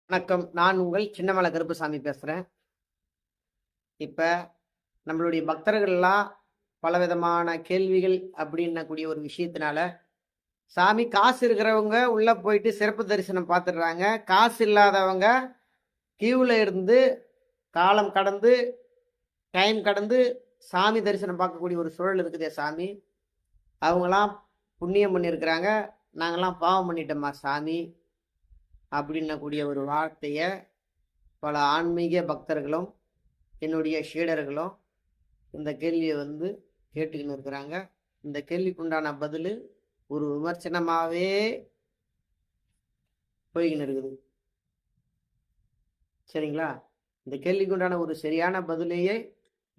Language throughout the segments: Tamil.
வணக்கம். நான் உங்கள் சின்னமலை கருப்புசாமி பேசுறேன். இப்ப நம்மளுடைய பக்தர்கள்லாம் பலவிதமான கேள்விகள் அப்படின்னக்கூடிய ஒரு விஷயத்தினால, சாமி காசு இருக்கிறவங்க உள்ள போயிட்டு சிறப்பு தரிசனம் பார்த்துடுறாங்க. காசு இல்லாதவங்க கியூல இருந்து காலம் கடந்து, டைம் கடந்து சாமி தரிசனம் பார்க்கக்கூடிய ஒரு சூழல் இருக்குதே சாமி. அவங்கலாம் புண்ணியம் பண்ணியிருக்கிறாங்க. நாங்கலாம் பாவம் பண்ணிட்டோம்மா சாமி அப்படின்னக்கூடிய ஒரு வார்த்தைய பல ஆன்மீக பக்தர்களும் என்னுடைய சீடர்களும் இந்த கேள்வியை கேட்டுக்கின்னு இருக்கிறாங்க. இந்த கேள்விக்குண்டான பதில் ஒரு விமர்சனமாகவே போய்கின்னு இருக்குது. சரிங்களா? இந்த கேள்விக்குண்டான ஒரு சரியான பதிலையே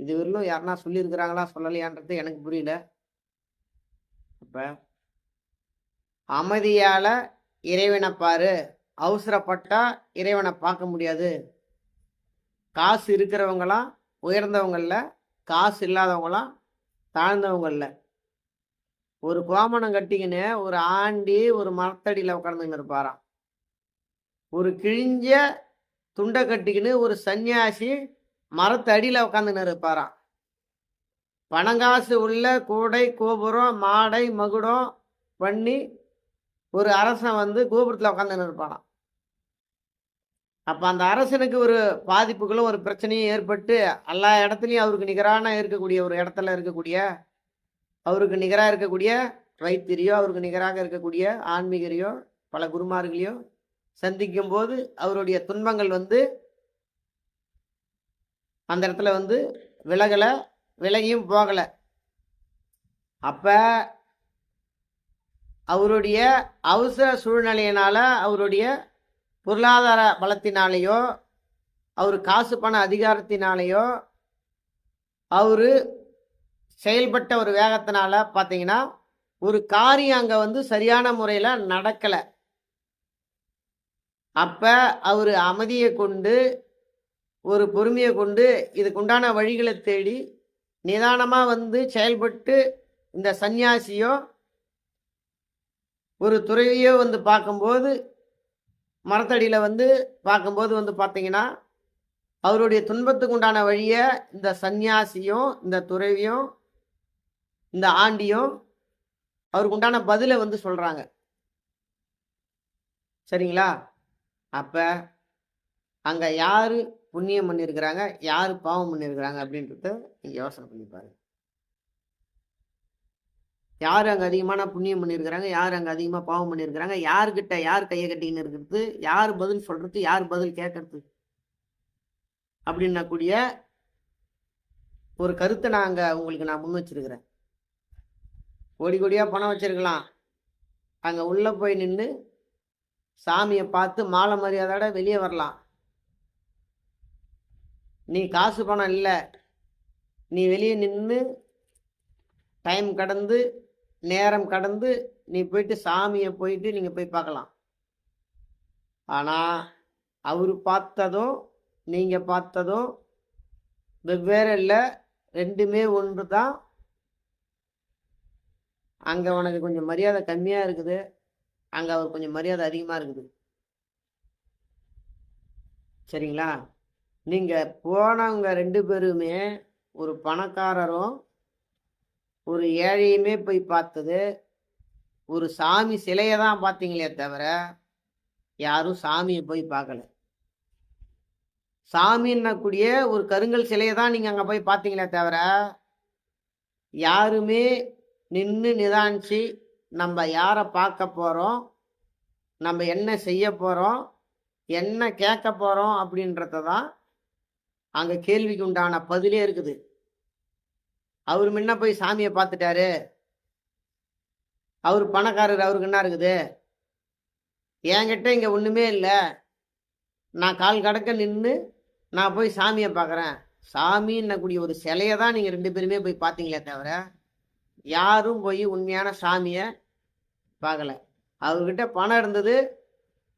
இதுவரையிலும் யாருன்னா சொல்லியிருக்கிறாங்களா சொல்லலையான்றது எனக்கு புரியல. அப்போ அமைதியால இறைவனை பாரு, அவசரப்பட்டா இறைவனை பார்க்க முடியாது. காசு இருக்கிறவங்களாம் உயர்ந்தவங்கள, காசு இல்லாதவங்களாம் தாழ்ந்தவங்கள. ஒரு கோமணம் கட்டிக்கின்னு ஒரு ஆண்டி ஒரு மரத்தடியில் உட்காந்துக்கின்னு இருப்பாராம். ஒரு கிழிஞ்ச துண்டை கட்டிக்கின்னு ஒரு சன்னியாசி மரத்தடியில் உட்காந்துக்கின்னு இருப்பாராம். பணங்காசு உள்ள கூடை கோபுரம் மாடை மகுடம் பண்ணி ஒரு அரசன் கோபுரத்தில் உட்காந்துன்னு இருப்பாராம். அப்போ அந்த அரசனுக்கு ஒரு பாதிப்புகளும் ஒரு பிரச்சனையும் ஏற்பட்டு எல்லா இடத்துலையும் அவருக்கு நிகரான இருக்கக்கூடிய ஒரு இடத்துல இருக்கக்கூடிய அவருக்கு நிகராக இருக்கக்கூடிய வைத்தியரையோ அவருக்கு நிகராக இருக்கக்கூடிய ஆன்மீகரையோ பல குருமார்களையோ சந்திக்கும் போது அவருடைய துன்பங்கள் அந்த இடத்துல விலகலை, விலகியும் போகலை. அப்போ அவருடைய அவசர சூழ்நிலையினால அவருடைய பொருளாதார பலத்தினாலேயோ அவர் காசு பண அதிகாரத்தினாலேயோ அவர் செயல்பட்ட ஒரு வேகத்தினால பார்த்தீங்கன்னா ஒரு காரியம் அங்கே சரியான முறையில் நடக்கலை. அப்போ அவர் அமைதியை கொண்டு ஒரு பொறுமையை கொண்டு இதுக்குண்டான வழிகளை தேடி நிதானமாக செயல்பட்டு இந்த சன்னியாசியோ ஒரு துறவியோ பார்க்கும்போது மரத்தடியில் பார்க்கும்போது பார்த்தீங்கன்னா அவருடைய துன்பத்துக்கு உண்டான வழியை இந்த சன்னியாசியும் இந்த துறவியும் இந்த ஆண்டியும் அவருக்கு உண்டான பதிலை சொல்கிறாங்க. சரிங்களா? அப்போ அங்கே யார் புண்ணியம் பண்ணியிருக்கிறாங்க, யார் பாவம் பண்ணியிருக்கிறாங்க அப்படின்றத நீங்கள் யோசனை பண்ணி பாருங்க. யார் அங்கே அதிகமான புண்ணியம் பண்ணியிருக்கிறாங்க, யார் அங்கே அதிகமாக பாவம் பண்ணியிருக்கிறாங்க, யார்கிட்ட யார் கையை கட்டின்னு இருக்கிறது, யார் பதில் சொல்கிறது, யார் பதில் கேட்கறது அப்படின்னக்கூடிய ஒரு கருத்தை உங்களுக்கு நான் முன் வச்சிருக்கிறேன். கோடி கோடியாக பணம் வச்சிருக்கலாம், அங்கே உள்ளே போய் நின்று சாமியை பார்த்து மாலை மரியாதையோட வெளியே வரலாம். நீ காசு பணம் இல்லை, நீ வெளியே நின்று டைம் கடந்து நேரம் கடந்து நீ போயிட்டு சாமியை போயிட்டு நீங்கள் போய் பார்க்கலாம். ஆனால் அவர் பார்த்ததும் நீங்கள் பார்த்ததும் வெவ்வேறு இல்லை, ரெண்டுமே ஒன்று தான். அங்கே உனக்கு கொஞ்சம் மரியாதை கம்மியாக இருக்குது, அங்கே அவர் கொஞ்சம் மரியாதை அதிகமாக இருக்குது. சரிங்களா? நீங்கள் போனவங்க ரெண்டு பேருமே ஒரு பணக்காரரும் ஒரு ஏழையுமே போய் பார்த்தது ஒரு சாமி சிலையை தான் பார்த்தீங்களே தவிர யாரும் சாமியை போய் பார்க்கல. சாமின்னக்கூடிய ஒரு கருங்கல் சிலையை தான் நீங்கள் அங்கே போய் பார்த்தீங்களே தவிர யாருமே நின்று நிதானிச்சு நம்ம யாரை பார்க்க போகிறோம், நம்ம என்ன செய்ய போகிறோம், என்ன கேட்க போகிறோம் அப்படின்றத தான் அங்கே கேள்விக்கு உண்டான பதிலே இருக்குது. அவர் முன்ன போய் சாமியை பார்த்துட்டாரு, அவர் பணக்காரர், அவருக்கு என்ன இருக்குது, என்கிட்ட இங்கே ஒன்றுமே இல்லை, நான் கால் கடக்க நின்று நான் போய் சாமியை பார்க்குறேன். சாமின்னக்கூடிய ஒரு சிலையை தான் நீங்கள் ரெண்டு பேருமே போய் பார்த்தீங்களே தவிர யாரும் போய் உண்மையான சாமியை பார்க்கல. அவர்கிட்ட பணம் இருந்தது,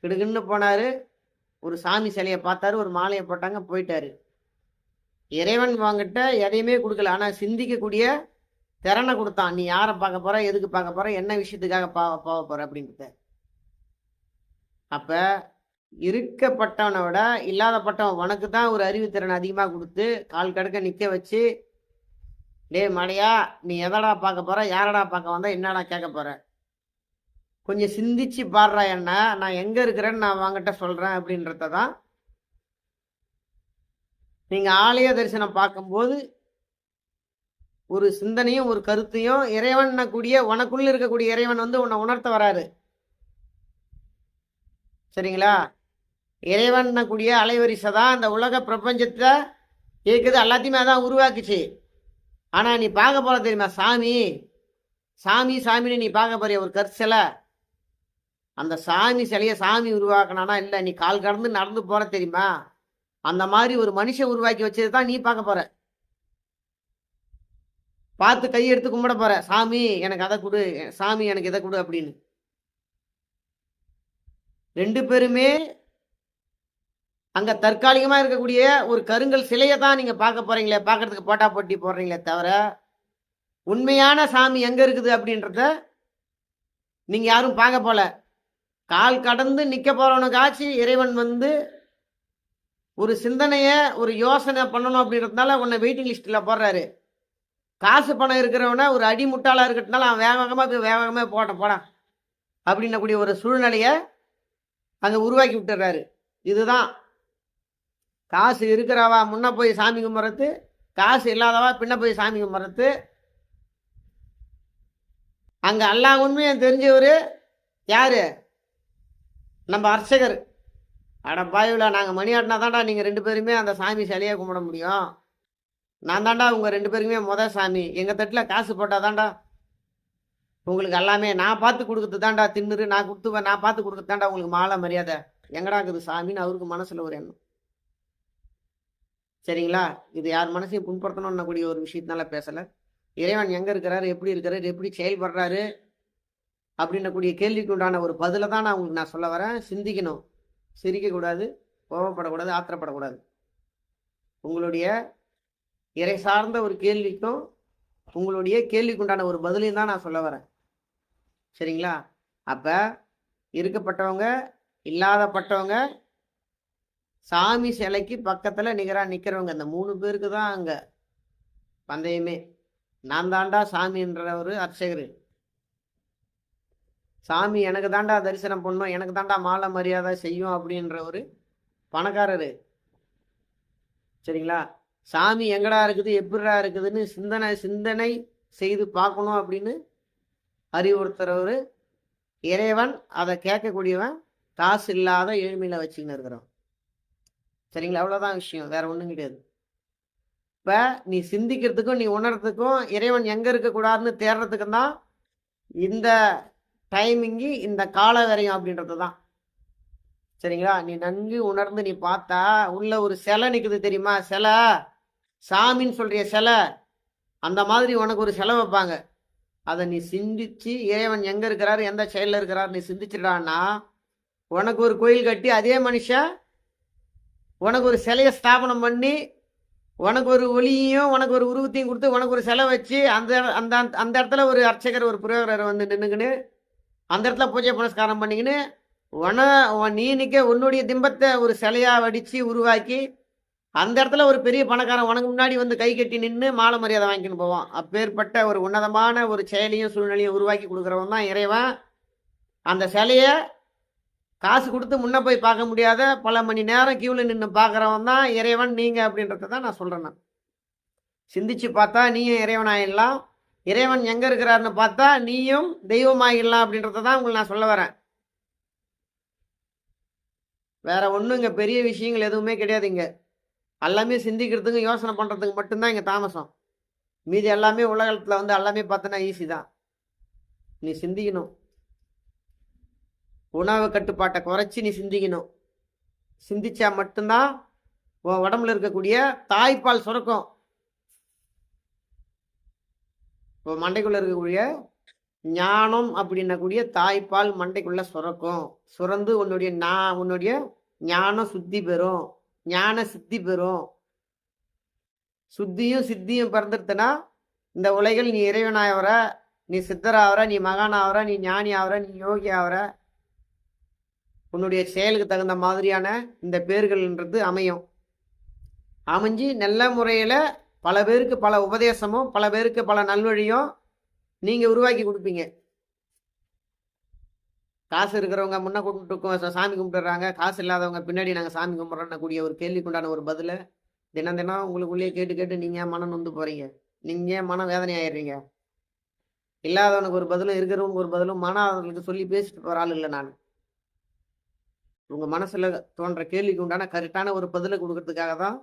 கிடுக்குன்னு போனார், ஒரு சாமி சிலையை பார்த்தாரு, ஒரு மாலையை போட்டாங்க, போயிட்டாரு. இறைவன் வாங்கிட்ட எதையுமே கொடுக்கல, ஆனால் சிந்திக்கக்கூடிய திறனை கொடுத்தான். நீ யாரை பார்க்க போற, எதுக்கு பார்க்க போற, என்ன விஷயத்துக்காக போக போற அப்படின்ட்டு. அப்போ இருக்கப்பட்டவனை விட இல்லாதப்பட்டவன் உனக்கு தான் ஒரு அறிவுத்திறன் அதிகமாக கொடுத்து கால் கடக்க நிற்க வச்சு, டே மடையா நீ எதடா பார்க்க போற, யாரடா பார்க்க வந்தா, என்னடா கேட்க போற, கொஞ்சம் சிந்திச்சு பாடுறா, என்ன நான் எங்க இருக்கிறேன்னு நான் வாங்கிட்ட சொல்றேன் அப்படின்றத தான் நீங்க ஆலய தரிசனம் பார்க்கும்போது ஒரு சிந்தனையும் ஒரு கருத்தையும் இறைவன் கூடிய உனக்குள்ள இருக்கக்கூடிய இறைவன் வந்து உன்னை உணர்த்த வராரு. சரிங்களா? இறைவன் கூடிய அலைவரிசை தான் இந்த உலக பிரபஞ்சத்தை இருக்குது, எல்லாத்தையுமே அதான் உருவாக்குச்சு. ஆனா நீ பார்க்க போற தெரியுமா, சாமி சாமி சாமின்னு நீ பார்க்க போறிய ஒரு கற்சிலை, அந்த சாமி சிலைய சாமி உருவாக்கினானா இல்லை, நீ கால் கடந்து நடந்து போற தெரியுமா, அந்த மாதிரி ஒரு மனுஷன் உருவாக்கி வச்சது தான் நீ பார்க்க போற. பார்த்து கையெடுத்து கும்பிட போற, சாமி எனக்கு அதை கொடு, சாமி எனக்கு இதை கொடு அப்படின்னு. ரெண்டு பேருமே அங்க தற்காலிகமா இருக்கக்கூடிய ஒரு கருங்கல் சிலையை தான் நீங்க பார்க்க போறீங்களே, பார்க்கறதுக்கு போட்டா போட்டி போடுறீங்களே தவிர உண்மையான சாமி எங்க இருக்குது அப்படின்றத நீங்க யாரும் பார்க்க போல. கால் கடந்து நிக்க போறவனுக்காச்சு இறைவன் வந்து ஒரு சிந்தனைய ஒரு யோசனை பண்ணணும் அப்படின்றதுனால உன்னை வெயிட்டிங் லிஸ்ட்ல போடுறாரு. காசு பணம் இருக்கிறவன ஒரு அடிமுட்டாளா இருக்கிறதுனால அவன் வேகமாக போட அப்படின்னக்கூடிய ஒரு சூழ்நிலைய அங்க உருவாக்கி விட்டுறாரு. இதுதான் காசு இருக்கிறவா முன்ன போய் சாமி கும்பிட்றது, காசு இல்லாதவா பின்ன போய் சாமி கும்பிட்றது. அங்க எல்லா உண்மையும் தெரிஞ்சவர் யாரு, நம்ம அர்ச்சகர். அட பாயுல, நாங்கள் மணி ஆட்டினா தாண்டா நீங்கள் ரெண்டு பேருமே அந்த சாமி சிலையை கும்பிட முடியும். நான் தாண்டா உங்கள் ரெண்டு பேருக்குமே சாமி. எங்கள் தட்டில் காசு போட்டால் தாண்டா உங்களுக்கு எல்லாமே. நான் பார்த்து கொடுக்குறது தாண்டா தின்னுரு, நான் கொடுத்துவேன், நான் பார்த்து கொடுக்குறது தாண்டா உங்களுக்கு மாலை மரியாதை. எங்கடா இருக்குது சாமின்னு அவருக்கு மனசில் ஒரு எண்ணம். சரிங்களா? இது யார் மனசையும் புண்படுத்தணும்னு கூடிய ஒரு விஷயத்தினால பேசலை. இறைவன் எங்கே இருக்கிறாரு, எப்படி இருக்கிறாரு, எப்படி செயல்படுறாரு அப்படின்னக்கூடிய கேள்விக்கு உண்டான ஒரு பதிலை தான் நான் உங்களுக்கு நான் சொல்ல வரேன். சிந்திக்கணும், சிரிக்கக்கூடாது, கோபப்படக்கூடாது, ஆத்திரப்படக்கூடாது. உங்களுடைய இறை சார்ந்த ஒரு கேள்விக்கும் உங்களுடைய கேள்விக்கு உண்டான ஒரு பதிலையும் தான் நான் சொல்ல வரேன். சரிங்களா? அப்போ இருக்கப்பட்டவங்க இல்லாதப்பட்டவங்க சாமி சிலைக்கு பக்கத்தில் நிகராக நிற்கிறவங்க, இந்த 3 பேருக்கு தான் அங்கே பந்தயமே. நான் தாண்டா சாமின்ற ஒரு அர்ச்சகர், சாமி எனக்கு தாண்டா தரிசனம் பண்ணும், எனக்கு தாண்டா மாலை மரியாதை செய்யும் அப்படின்ற ஒரு பணக்காரரு. சரிங்களா? சாமி எங்கடா இருக்குது, எப்படிடா இருக்குதுன்னு சிந்தனை செய்து பார்க்கணும் அப்படின்னு அறிவுறுத்துறவர் இறைவன். அதை கேட்கக்கூடியவன் காசு இல்லாத ஏழ்மையில வச்சுக்கின்னு இருக்கிறோம். சரிங்களா? அவ்வளோதான் விஷயம், வேற ஒன்றும் கிடையாது. இப்போ நீ சிந்திக்கிறதுக்கும் நீ உணர்றதுக்கும் இறைவன் எங்கே இருக்கக்கூடாதுன்னு தேடுறதுக்கும் தான் இந்த டைமிங்கு, இந்த கால வரையும் அப்படின்றது தான். சரிங்களா? நீ நன்கு உணர்ந்து நீ பார்த்தா உள்ள ஒரு சிலை நிற்குது தெரியுமா, சிலை சாமின்னு சொல்றிய சிலை, அந்த மாதிரி உனக்கு ஒரு சிலை வைப்பாங்க. அதை நீ சிந்திச்சு இறைவன் எங்கே இருக்கிறாரு, எந்த செயலில் இருக்கிறாரு நீ சிந்திச்சிடான்னா உனக்கு ஒரு கோயில் கட்டி அதே மனுஷன் உனக்கு ஒரு சிலையை ஸ்தாபனம் பண்ணி உனக்கு ஒரு ஒளியையும் உனக்கு ஒரு உருவத்தையும் கொடுத்து உனக்கு ஒரு சிலை வச்சு அந்த அந்த அந்த இடத்துல ஒரு அர்ச்சகர் ஒரு புரோகிரர் வந்து நின்றுக்கின்னு அந்த இடத்துல பூஜை புனஸ்காரம் பண்ணிக்கின்னு நீ நிற்க உன்னுடைய திம்பத்தை ஒரு சிலையாக வடித்து உருவாக்கி அந்த இடத்துல ஒரு பெரிய பணக்காரன் உனக்கு முன்னாடி வந்து கை கட்டி நின்று மாலை மரியாதை வாங்கின்னு போவான். அப்பேற்பட்ட ஒரு உன்னதமான ஒரு செயலையும் சூழ்நிலையும் உருவாக்கி கொடுக்குறவன் தான் இறைவன். அந்த சிலையை காசு கொடுத்து முன்ன போய் பார்க்க முடியாத பல மணி நேரம் கியூவில் நின்று பார்க்குறவன் தான் இறைவன் நீங்கள் அப்படின்றத தான் நான் சொல்கிறேன். நான் சிந்திச்சு பார்த்தா நீயும் இறைவன் ஆகிடலாம், இறைவன் எங்கே இருக்கிறாருன்னு பார்த்தா நீயும் தெய்வமாகிடலாம் அப்படின்றத தான் உங்களுக்கு நான் சொல்ல வரேன். வேற ஒன்றும் இங்கே பெரிய விஷயங்கள் எதுவுமே கிடையாது. இங்கே எல்லாமே சிந்திக்கிறதுக்கு யோசனை பண்ணுறதுக்கு மட்டும்தான் இங்கே தாமசம். மீதி எல்லாமே உலகத்தில் வந்து எல்லாமே பார்த்தோன்னா ஈஸி தான். நீ சிந்திக்கணும், உணவு கட்டுப்பாட்டை குறைச்சி நீ சிந்திக்கணும். சிந்திச்சா மட்டும்தான் உன் உடம்புல இருக்கக்கூடிய தாய்ப்பால் சுரக்கும். இப்போ மண்டைக்குள்ள இருக்கக்கூடிய ஞானம் அப்படின்னக்கூடிய தாய்ப்பால் மண்டைக்குள்ள சுரக்கும். சுரந்து உன்னுடைய ஞானம் சுத்தி பெறும், ஞான சித்தி பெறும். சுத்தியும் சித்தியும் பிறந்துடுத்துனா இந்த உலகில் நீ இறைவனாவற, நீ சித்தராவற, நீ மகானாவற, நீ ஞானி ஆவற, நீ யோகி ஆவற. உன்னுடைய செயலுக்கு தகுந்த மாதிரியான இந்த பேர்கள்ன்றது அமையும். அமைஞ்சு நல்ல முறையில் பல பேருக்கு பல உபதேசமும் பல பேருக்கு பல நல்வழியும் நீங்கள் உருவாக்கி கொடுப்பீங்க. காசு இருக்கிறவங்க முன்ன கும்பிட்டு சாமி கும்பிட்டுறாங்க, காசு இல்லாதவங்க பின்னாடி நாங்கள் சாமி கும்பிட்றோன்னு கூடிய ஒரு கேள்விக்குண்டான ஒரு பதிலை தினம் தினம் உங்களுக்குள்ளேயே கேட்டு கேட்டு நீங்கள் ஏன் மனம் நொந்து போகிறீங்க? நீங்கள் ஏன் மன வேதனை ஆயிடுறீங்க? இல்லாதவனுக்கு ஒரு பதிலும் இருக்கிறவனுக்கு ஒரு பதிலும் அவர்களுக்கு சொல்லி பேசிட்டு போகிற ஆள் இல்லை நான். உங்கள் மனசில் தோன்ற கேள்விக்கு உண்டான கரெக்டான ஒரு பதிலை கொடுக்கறதுக்காக தான்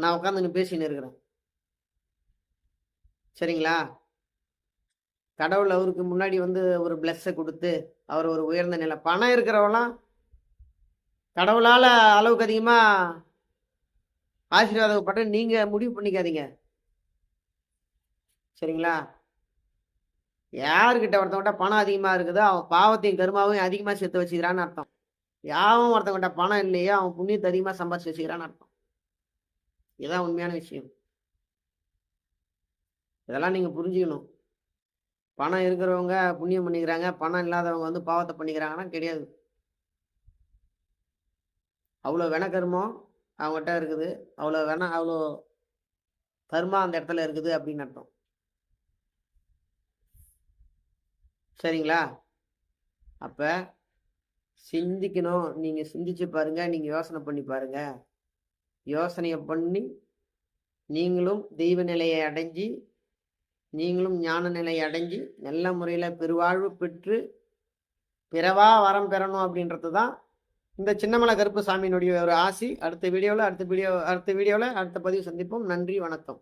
நான் உட்காந்துன்னு பேசின்னு இருக்கிறேன். சரிங்களா? கடவுள் அவருக்கு முன்னாடி ஒரு பிளஸ்ஸை கொடுத்து அவர் ஒரு உயர்ந்த நிலை. பணம் இருக்கிறவங்களாம் கடவுளால் அளவுக்கு அதிகமாக ஆசீர்வாதப்பட்டு நீங்கள் முடிவு பண்ணிக்காதீங்க. சரிங்களா? யாருக்கிட்ட ஒருத்தவங்கிட்ட பணம் அதிகமாக இருக்குதோ அவன் பாவத்தையும் கருமாவையும் அதிகமாக சேர்த்து வச்சுக்கிறான்னு அர்த்தம். யாவும் ஒருத்தவங்கிட்ட பணம் இல்லையோ அவன் புண்ணியத்தை அதிகமாக சம்பாதிச்சு வச்சுக்கிறான்னு அர்த்தம். இதுதான் உண்மையான விஷயம். இதெல்லாம் நீங்கள் புரிஞ்சுக்கணும். பணம் இருக்கிறவங்க புண்ணியம் பண்ணிக்கிறாங்க, பணம் இல்லாதவங்க பாவத்தை பண்ணிக்கிறாங்கன்னா கிடையாது. அவ்வளோ கர்மம் அவங்ககிட்ட இருக்குது, அவ்வளோ கர்மா அந்த இடத்துல இருக்குது அப்படின்னு அர்த்தம். சரிங்களா? அப்போ சிந்திக்கணும். நீங்கள் சிந்திச்சு பாருங்க, நீங்கள் யோசனை பண்ணி பாருங்க. யோசனையை பண்ணி நீங்களும் தெய்வ நிலையை அடைஞ்சி, நீங்களும் ஞான நிலையை அடைஞ்சி நல்ல முறையில் பெருவாழ்வு பெற்று பிறவா வரம் பெறணும் அப்படின்றது தான் இந்த சின்னமலை கருப்பு சாமியினுடைய ஒரு ஆசி. அடுத்த வீடியோவில் அடுத்த பதிவு சந்திப்போம். நன்றி, வணக்கம்.